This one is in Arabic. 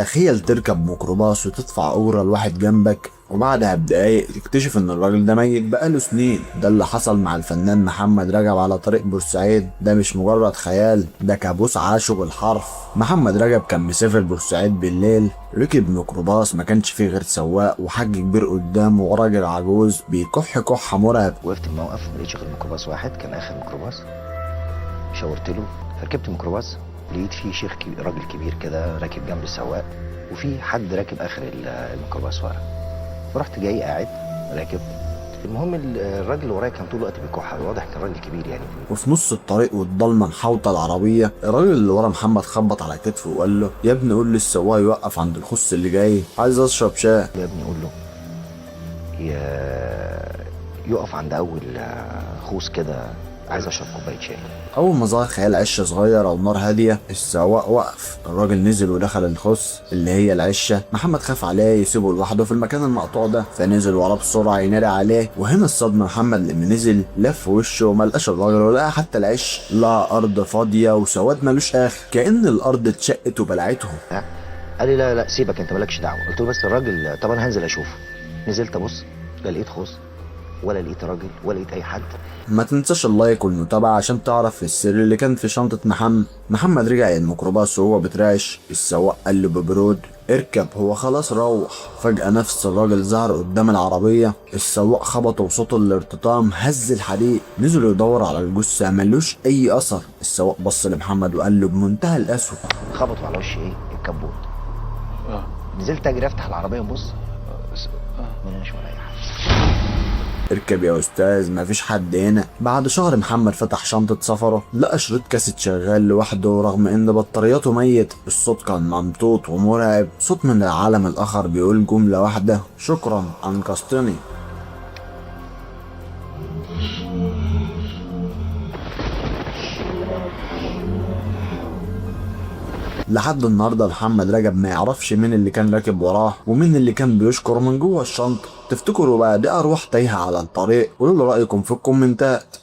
تخيل تركب ميكروباص وتدفع أجرة لواحد جنبك، وبعدها بدقايق تكتشف ان الراجل ده ميت بقاله سنين. ده اللي حصل مع الفنان محمد رجب على طريق بورسعيد. ده مش مجرد خيال، ده كابوس عاشه بالحرف. محمد رجب كان مسافر بورسعيد بالليل، ركب ميكروباص ما كانش فيه غير سواق وحاج كبير قدامه وراجل عجوز بيكح كحه مرعب. وقفت الموقف ما لقيتش غير ميكروباص واحد، كان اخر ميكروباص. شاورت له فركبت الميكروباص، لقيت فيه شيخ كبير، راجل كبير كده راكب جنب السواق، وفي حد راكب اخر الميكروباص ورا. فرحت جاي قاعد راكب. المهم الراجل اللي ورايا كان طول الوقت بيكح، واضح كان راجل كبير يعني. وفي نص الطريق والضلمه محاوطه العربيه، الراجل اللي ورا محمد خبط على كتفه وقال له: يا ابني قول للسواق يوقف عند الخص اللي جاي، عايز اشرب شاي. يا ابني قول له يقف عند اول خوص كده، عايز اشرب كوبايه شاي. اول ما ظهر خيال عشه صغيره ونار هاديه، السواق وقف. الراجل نزل ودخل الخص اللي هي العشه. محمد خاف عليه يسيبه لوحده في المكان المقطوع ده، فنزل وراه بسرعه ينادي عليه. وهنا الصدمه، محمد لما نزل لف وشه وما لقاش الراجل ولا حتى العش، لقى ارض فاضيه وسواد ملوش اخر، كأن الارض اتشقت وبلعتهم. قال لي لا سيبك انت مالكش دعوه. قلت له بس الراجل، طب انا هنزل اشوفه. نزلت ابص، لا لقيت خوص ولا لقيت راجل ولا لقيت اي حد. ما تنساش اللايك والمتابعة عشان تعرف السر اللي كان في شنطة محمد. محمد رجع الميكروباص وهو بترعش. السواق قال له ببرود: اركب، هو خلاص روح. فجأة نفس الراجل ظهر قدام العربية. السواق خبطه وصوت الارتطام هز الحديد. نزل يدور على الجثة، ملوش أي أثر. السواق بص لمحمد وقال له بمنتهى القسوة: خبطوا على وشي ايه الكبوت. نزلت اجري افتح العربية وبص، ملقاش ولا اي حاجة. اركب يا استاذ، مفيش حد هنا. بعد شهر محمد فتح شنطة سفره، لقى شريط كاسيت شغال لوحده رغم ان بطارياته ميت. الصوت كان ممطوط ومرعب، صوت من العالم الاخر بيقول جملة واحدة: شكرا انقذتني. لحد النهارده محمد رجب ما يعرفش مين اللي كان راكب وراه ومين اللي كان بيشكر من جوه الشنطة. تفتكروا بقى دي ارواح تايهة على الطريق؟ قولوا لي رأيكم في الكومنتات.